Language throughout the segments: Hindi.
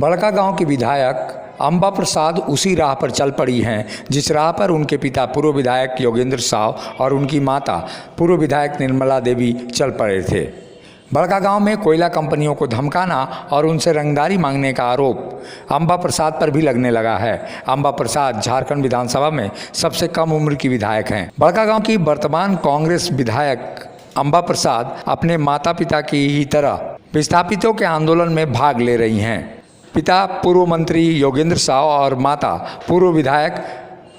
बड़का गांव की विधायक अंबा प्रसाद उसी राह पर चल पड़ी हैं जिस राह पर उनके पिता पूर्व विधायक योगेंद्र साव और उनकी माता पूर्व विधायक निर्मला देवी चल पड़े थे। बड़का गांव में कोयला कंपनियों को धमकाना और उनसे रंगदारी मांगने का आरोप अंबा प्रसाद पर भी लगने लगा है। अंबा प्रसाद झारखंड विधानसभा में सबसे कम उम्र की विधायक हैं। बड़का गांव की वर्तमान कांग्रेस विधायक अंबा प्रसाद अपने माता पिता की ही तरह विस्थापितों के आंदोलन में भाग ले रही हैं। पिता पूर्व मंत्री योगेंद्र साव और माता पूर्व विधायक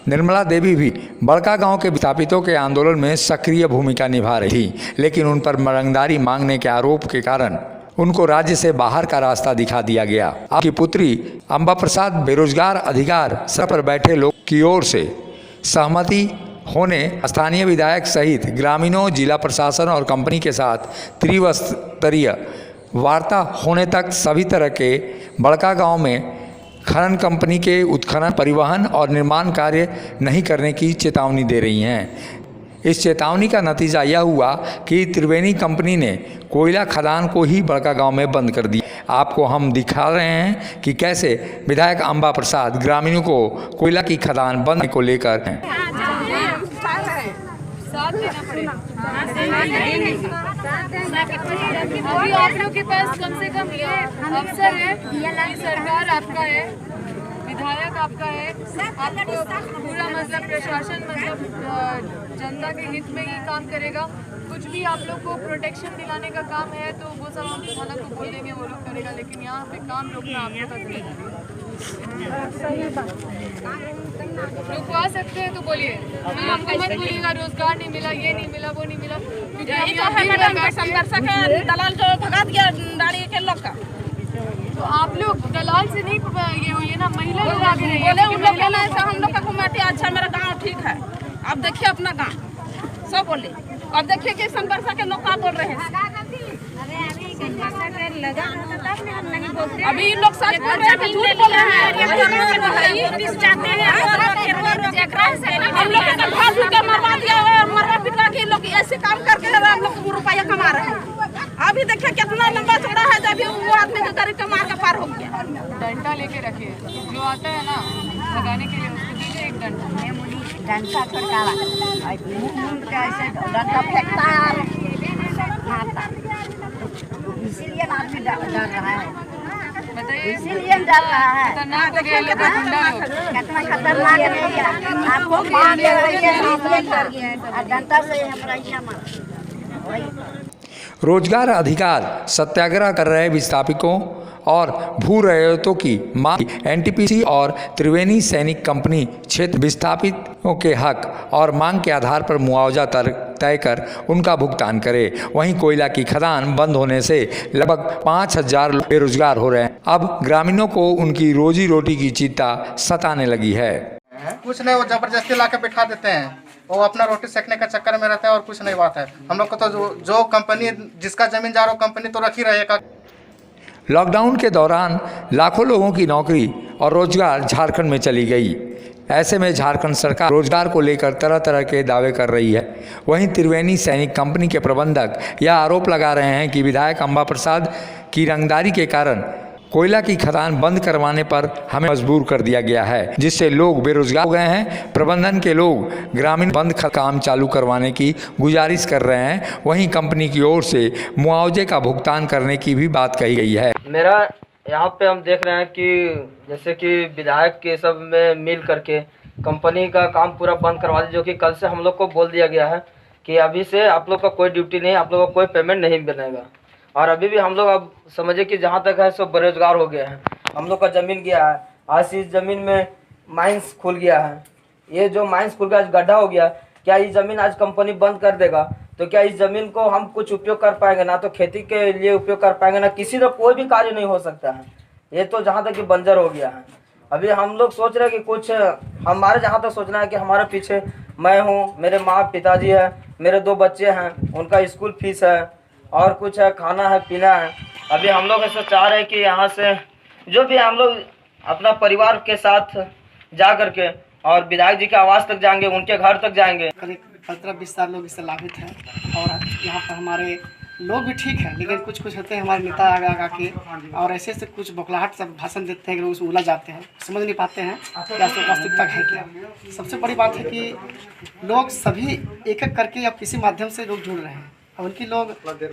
निर्मला देवी भी बड़का गांव के विस्थापितों के आंदोलन में सक्रिय भूमिका निभा रही थी, लेकिन उन पर रंगदारी मांगने के आरोप के कारण उनको राज्य से बाहर का रास्ता दिखा दिया गया। आपकी पुत्री अंबा प्रसाद बेरोजगार अधिकार सर पर बैठे लोग की ओर से सहमति होने स्थानीय विधायक सहित ग्रामीणों, जिला प्रशासन और कंपनी के साथ त्रिस्तरीय वार्ता होने तक सभी तरह के बड़का गांव में खनन कंपनी के उत्खनन, परिवहन और निर्माण कार्य नहीं करने की चेतावनी दे रही हैं। इस चेतावनी का नतीजा यह हुआ कि त्रिवेणी कंपनी ने कोयला खदान को ही बड़का गांव में बंद कर दिया। आपको हम दिखा रहे हैं कि कैसे विधायक अंबा प्रसाद ग्रामीणों को कोयला की खदान बंद को लेकर अभी आप लोग के पास कम से कम ये अवसर है कि सरकार आपका है, विधायक आपका है, आपको पूरा मतलब प्रशासन जनता के हित में ही काम करेगा। कुछ भी आप लोग को प्रोटेक्शन दिलाने का काम है तो वो सब हम थाना को बोल देंगे, वो लोग करेगा, लेकिन यहाँ पे काम रोकना आप लोग का सही बात। रुकवा सकते हैं तो बोलिए, हमको मत बोलिएगा रोजगार नहीं मिला, ये नहीं मिला, वो नहीं मिला, क्योंकि अभी तो है मैडम संघर्ष का दलाल जो भगा दिया गाड़ी के लोग का। तो आप लोग दलाल से नहीं ये हुई है ना, महिला लोग आगे नहीं बोले, उन लोग कहना है हम लोग का घुमाते अच्छा मेरा गाँव ठीक है। आप देखिए अपना गाँव सब बोले, अब देखिए कि संघर्ष के लोग क्या बोल रहे हैं। अभी लोग सच बोल रहे हैं, झूठ बोल रहे हैं। हम लोग का भाग के मरवा दिया है, मरवा पिटवा के लोग ऐसे काम करके हम लोग रुपया कमा रहे हैं। अभी देखिए कितना लंबा चौड़ा है, जब वो आदमी जो गरीब का मार का पार हो गया। डंडा लेके रखिए, जो आता है ना लगाने के लिए उसको दीजिए एक डंडा। डंडा छड़कावा ऐसे डंडा फेंकता है, इसीलिए आदमी डर रहा है। बताइए, इसीलिए डर रहा है। खतरनाक हो गया, कितना खतरनाक है। आपको मार दे रही है, डंडा से हमारा रोजगार अधिकार सत्याग्रह कर रहे विस्थापितों और भू रैयतों की मांग एनटीपीसी और त्रिवेणी सैनिक कंपनी क्षेत्र विस्थापितों के हक और मांग के आधार पर मुआवजा तय कर उनका भुगतान करे। वहीं कोयला की खदान बंद होने से लगभग 5000 लोग बेरोजगार हो रहे हैं। अब ग्रामीणों को उनकी रोजी रोटी की चिंता सताने लगी है। कुछ नहीं, वो जबरदस्ती ला के बिठा देते हैं, वो अपना रोटी सेकने का चक्कर में रहता है और कुछ नहीं बात है। हम लोग को तो जो कंपनी जिसका जमीन जा रहा हो कंपनी तो रख ही रहेगा। लॉकडाउन के दौरान लाखों लोगों की नौकरी और रोजगार झारखंड में चली गई। ऐसे में झारखंड सरकार रोजगार को लेकर तरह तरह के दावे कर रही है। वहीं त्रिवेणी सैनिक कंपनी के प्रबंधक यह आरोप लगा रहे हैं कि विधायक अंबा प्रसाद की रंगदारी के कारण कोयला की खदान बंद करवाने पर हमें मजबूर कर दिया गया है, जिससे लोग बेरोजगार हो गए हैं। प्रबंधन के लोग ग्रामीण बंद काम चालू करवाने की गुजारिश कर रहे हैं। वहीं कंपनी की ओर से मुआवजे का भुगतान करने की भी बात कही गई है। मेरा यहाँ पे हम देख रहे हैं कि जैसे कि विधायक के सब में मिल करके कंपनी का काम पूरा बंद करवा दी, जो कि कल से हम लोग को बोल दिया गया है कि अभी से आप लोग का कोई ड्यूटी नहीं, आप लोग का कोई पेमेंट नहीं बनेगा। और अभी भी हम लोग अब समझे कि जहाँ तक है सब बेरोजगार हो गए हैं। हम लोग का ज़मीन गया है, आज इस ज़मीन में माइंस खुल गया है। ये जो माइंस खुल गया, आज गड्ढा हो गया। क्या ये ज़मीन आज कंपनी बंद कर देगा तो क्या इस ज़मीन को हम कुछ उपयोग कर पाएंगे? ना तो खेती के लिए उपयोग कर पाएंगे, ना किसी का कोई भी कार्य नहीं हो सकता है। ये तो जहाँ तक कि बंजर हो गया है। अभी हम लोग सोच रहे हैं कि कुछ हमारे जहाँ तक सोचना है कि हमारे पीछे मैं हूँ, मेरे माँ पिताजी है, मेरे 2 बच्चे हैं, उनका स्कूल फीस है और कुछ है, खाना है, पीना है। अभी हम लोग ऐसा चाह रहे हैं कि यहाँ से जो भी हम लोग अपना परिवार के साथ जा करके और विधायक जी के आवास तक जाएंगे, उनके घर तक जाएंगे। करीब 15-20 साल लोग इससे लाभित हैं और यहाँ पर हमारे लोग भी ठीक है, लेकिन कुछ कुछ होते हैं हमारे नेता आगा के और ऐसे से कुछ बौखलाहट सब भाषण देते हैं कि लोग उसमें उलझ जाते हैं, समझ नहीं पाते हैं कि वास्तविकता है क्या। सबसे बड़ी बात है कि लोग सभी एक एक करके अब किसी माध्यम से लोग जुड़ रहे हैं और उनकी लोग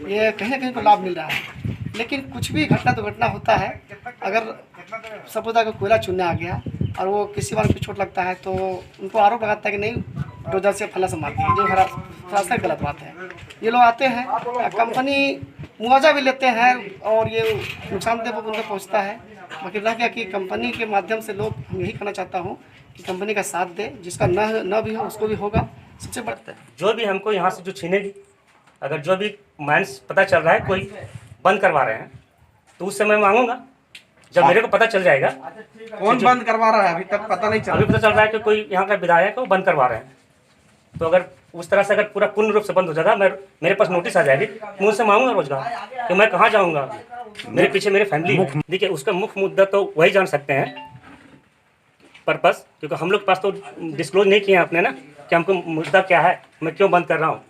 ये कहीं ना कहीं को लाभ मिल रहा है। लेकिन कुछ भी घटना दुर्घटना होता है, अगर सपोज अगर कोयला चुनने आ गया और वो किसी बार को चोट लगता है तो उनको आरोप लगाता है कि नहीं डोजर से फला से मारते हैं, जो थोड़ा सा गलत बात है। ये लोग आते हैं, कंपनी मुआवजा भी लेते हैं और ये नुकसानदेह उनको पहुंचता है। बाकी रह गया कि कंपनी के माध्यम से लोग, हम यही कहना चाहता हूँ कि कंपनी का साथ दे, जिसका न भी हो उसको भी होगा। सबसे बढ़ता है जो भी हमको यहाँ से जो छीनेगी, अगर जो भी माइंस पता चल रहा है कोई बंद करवा रहे हैं तो उस समय मांगूंगा जब मेरे को पता चल जाएगा। कौन बंद करवा रहा है अभी तक पता नहीं चला। अभी पता चल रहा है कि कोई यहाँ का विधायक है वो बंद करवा रहे हैं, तो अगर उस तरह से अगर पूरा पूर्ण रूप से बंद हो जाएगा, मेरे पास नोटिस आ जाएगी, मैं उनसे मांगूंगा रोजगार कि मैं कहाँ जाऊँगा। मेरे पीछे मेरी फैमिली है। देखिए उसका मुख्य मुद्दा तो वही जान सकते हैं पर्पस, क्योंकि हम लोग पास तो डिस्क्लोज नहीं किए हैं अपने ना कि हमको मुद्दा क्या है, मैं क्यों बंद कर रहा हूँ।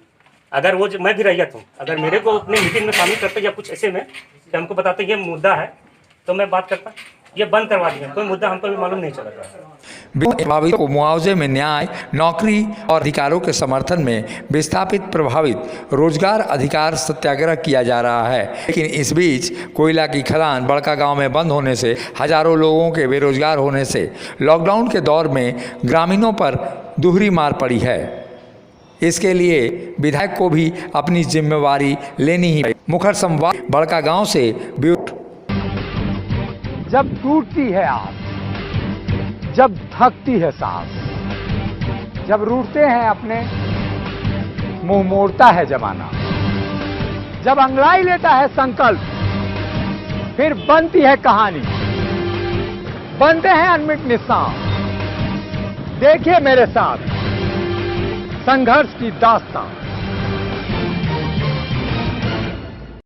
अगर वो मैं भी रैयत हूँ, अगर मेरे को अपने मीटिंग में शामिल करते या कुछ ऐसे में कि हमको बताते ये मुद्दा है तो मैं बात करता, ये बंद करवा दिया, कोई मुद्दा हमको भी मालूम नहीं चला। प्रभावित को मुआवजे में न्याय, नौकरी और अधिकारों के समर्थन में विस्थापित प्रभावित रोजगार अधिकार सत्याग्रह किया जा रहा है। लेकिन इस बीच कोयला की खदान बड़का गांव में बंद होने से हजारों लोगों के बेरोजगार होने से लॉकडाउन के दौर में ग्रामीणों पर दोहरी मार पड़ी है। इसके लिए विधायक को भी अपनी जिम्मेवारी लेनी ही। मुखर संवाद बड़का गांव से ब्यूट। जब टूटती है आस, जब थकती है सांस, जब रूठते हैं अपने, मुंह मोड़ता है जमाना, जब अंगड़ाई लेता है संकल्प, फिर बनती है कहानी, बनते हैं अनमिट निशान। देखिए मेरे साथ संघर्ष की दास्तान।